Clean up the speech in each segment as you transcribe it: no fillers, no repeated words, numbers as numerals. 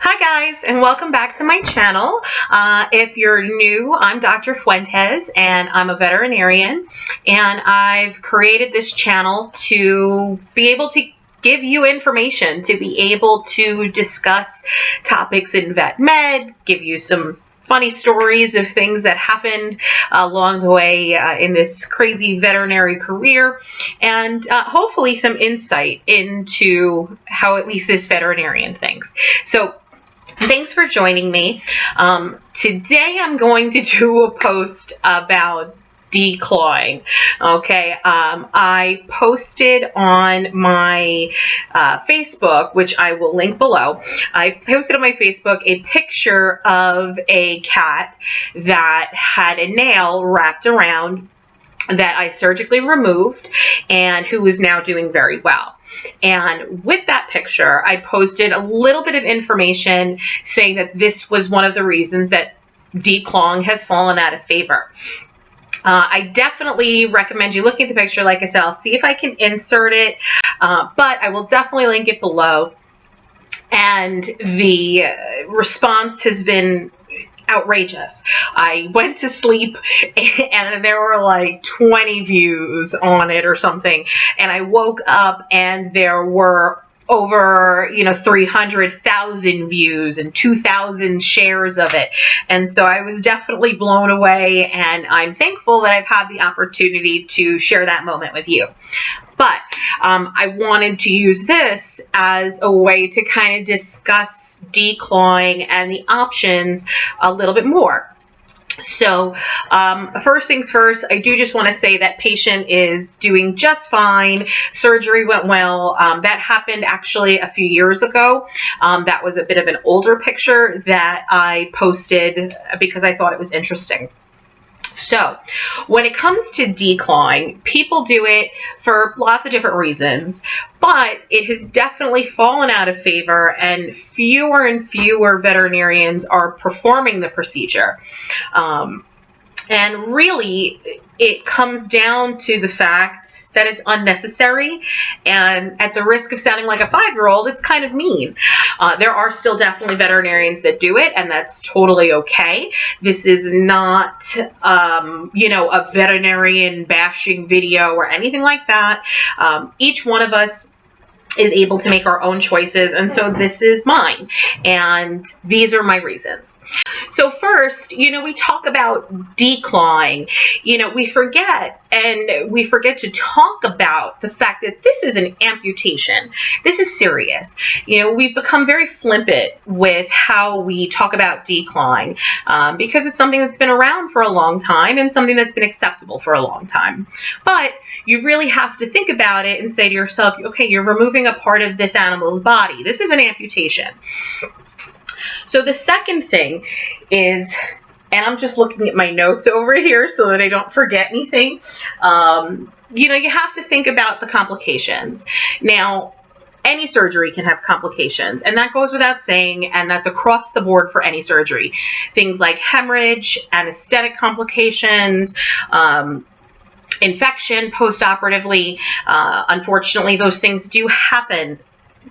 Hi guys, and welcome back to my channel. If you're new, I'm Dr. Fuentes and I'm a veterinarian, and I've created this channel to be able to give you information, to be able to discuss topics in vet med, give you some funny stories of things that happened along the way in this crazy veterinary career, and hopefully some insight into how at least this veterinarian thinks. So thanks for joining me. Today I'm going to do a post about declawing. Okay, I posted on my Facebook, which I will link below. I posted on my Facebook a picture of a cat that had a nail wrapped around that I surgically removed and who is now doing very well. And with that picture, I posted a little bit of information saying that this was one of the reasons that declawing has fallen out of favor. I definitely recommend you looking at the picture. Like I said, I'll see if I can insert it, but I will definitely link it below. And the response has been outrageous. I went to sleep and there were like 20 views on it or something, and I woke up and there were over 300,000 views and 2,000 shares of it. And so I was definitely blown away, and I'm thankful that I've had the opportunity to share that moment with you. But I wanted to use this as a way to kind of discuss declawing and the options a little bit more. So first things first, I do just want to say that patient is doing just fine. Surgery went well. That happened actually a few years ago. That was a bit of an older picture that I posted because I thought it was interesting. So when it comes to declawing, people do it for lots of different reasons, but it has definitely fallen out of favor, and fewer veterinarians are performing the procedure. And really, it comes down to the fact that it's unnecessary, and at the risk of sounding like a 5-year-old, it's kind of mean. There are still definitely veterinarians that do it, and that's totally okay. This is not, a veterinarian bashing video or anything like that. Each one of us is able to make our own choices, and so this is mine, and these are my reasons. So first, we talk about declawing. We forget to talk about the fact that this is an amputation. This is serious. We've become very flippant with how we talk about declawing because it's something that's been around for a long time and something that's been acceptable for a long time. But you really have to think about it and say to yourself, okay, you're removing a part of this animal's body. This is an amputation. So the second thing is, and I'm just looking at my notes over here so that I don't forget anything, you have to think about the complications. Now, any surgery can have complications, and that goes without saying, and that's across the board for any surgery. Things like hemorrhage, anesthetic complications, infection post-operatively. Unfortunately, those things do happen,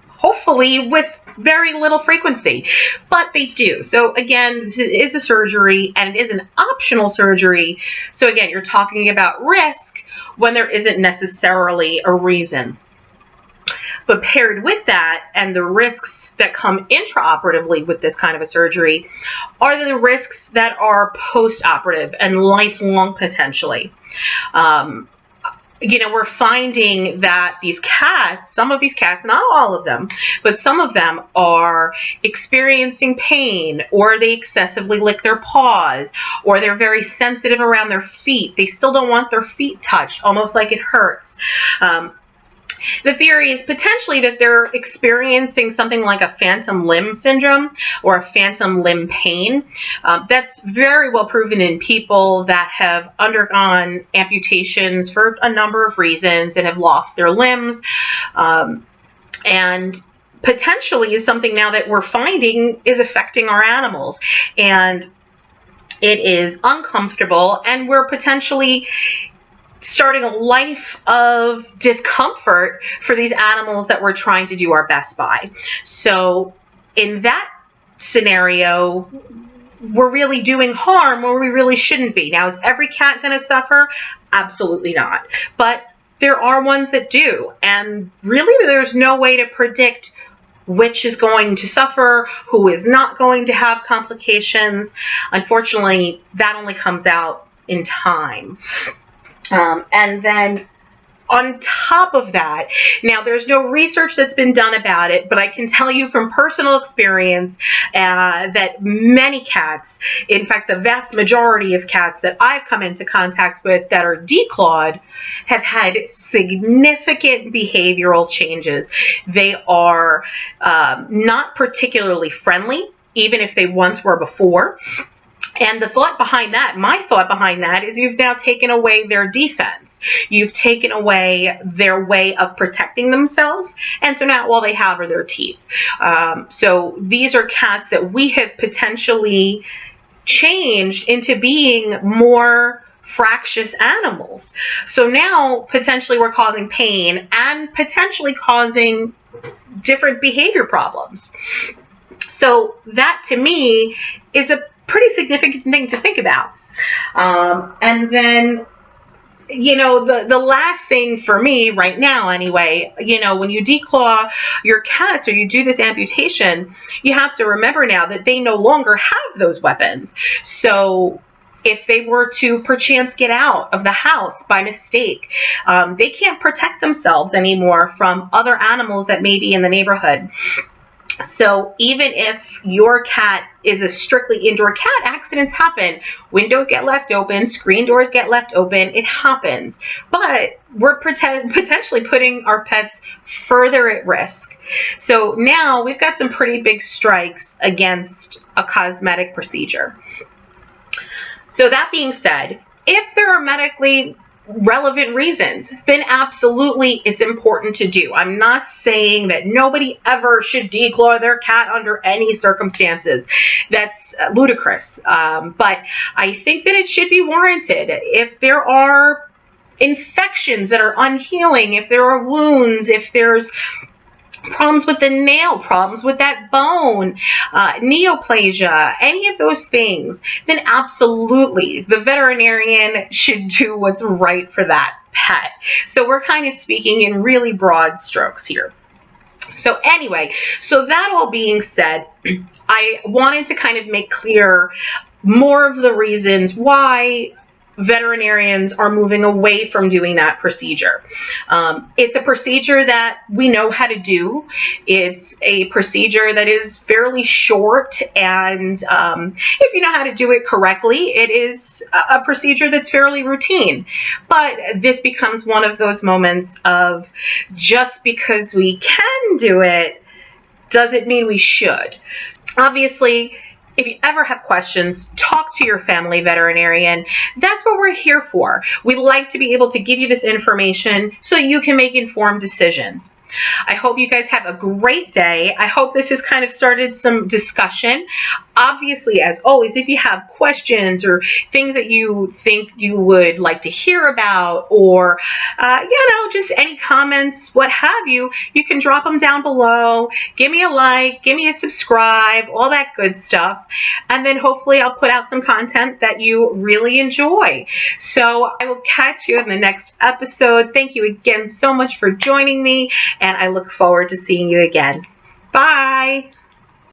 hopefully with very little frequency, but they do. So again, this is a surgery, and it is an optional surgery. So again, you're talking about risk when there isn't necessarily a reason. But paired with that, and the risks that come intraoperatively with this kind of a surgery, are the risks that are post-operative and lifelong potentially. We're finding that these cats, some of these cats, not all of them, but some of them are experiencing pain, or they excessively lick their paws, or they're very sensitive around their feet. They still don't want their feet touched, almost like it hurts. The theory is potentially that they're experiencing something like a phantom limb syndrome or a phantom limb pain. That's very well proven in people that have undergone amputations for a number of reasons and have lost their limbs. And potentially is something now that we're finding is affecting our animals. And it is uncomfortable, and we're potentially starting a life of discomfort for these animals that we're trying to do our best by. So in that scenario, we're really doing harm where we really shouldn't be. Now, is every cat going to suffer? Absolutely not. But there are ones that do. And really, there's no way to predict which is going to suffer, who is not going to have complications. Unfortunately, that only comes out in time. And then on top of that, now there's no research that's been done about it, but I can tell you from personal experience that many cats, in fact, the vast majority of cats that I've come into contact with that are declawed, have had significant behavioral changes. They are not particularly friendly, even if they once were before. And the thought behind that, my thought behind that, is you've now taken away their defense. You've taken away their way of protecting themselves. And so now all they have are their teeth. So these are cats that we have potentially changed into being more fractious animals. So now potentially we're causing pain and potentially causing different behavior problems. So that to me is a pretty significant thing to think about. And then, you know, the last thing for me right now anyway, you know, when you declaw your cats or you do this amputation, you have to remember now that they no longer have those weapons. So if they were to perchance get out of the house by mistake, they can't protect themselves anymore from other animals that may be in the neighborhood. So even if your cat is a strictly indoor cat, accidents happen. Windows get left open, screen doors get left open, it happens. But we're potentially putting our pets further at risk. So now we've got some pretty big strikes against a cosmetic procedure. So that being said, if there are medically relevant reasons, then absolutely it's important to do. I'm not saying that nobody ever should declaw their cat under any circumstances. That's ludicrous. But I think that it should be warranted. If there are infections that are unhealing, if there are wounds, if there's problems with the nail, problems with that bone, neoplasia, any of those things, then absolutely the veterinarian should do what's right for that pet. So we're kind of speaking in really broad strokes here. So anyway, so that all being said, I wanted to kind of make clear more of the reasons why veterinarians are moving away from doing that procedure. It's a procedure that we know how to do. It's a procedure that is fairly short, and if you know how to do it correctly, it is a procedure that's fairly routine. But this becomes one of those moments of just because we can do it doesn't mean we should. Obviously, if you ever have questions, talk to your family veterinarian. That's what we're here for. We like to be able to give you this information so you can make informed decisions. I hope you guys have a great day. I hope this has kind of started some discussion. Obviously, as always, if you have questions or things that you think you would like to hear about, or, just any comments, what have you, you can drop them down below. Give me a like, give me a subscribe, all that good stuff. And then hopefully I'll put out some content that you really enjoy. So I will catch you in the next episode. Thank you again so much for joining me, and I look forward to seeing you again. Bye.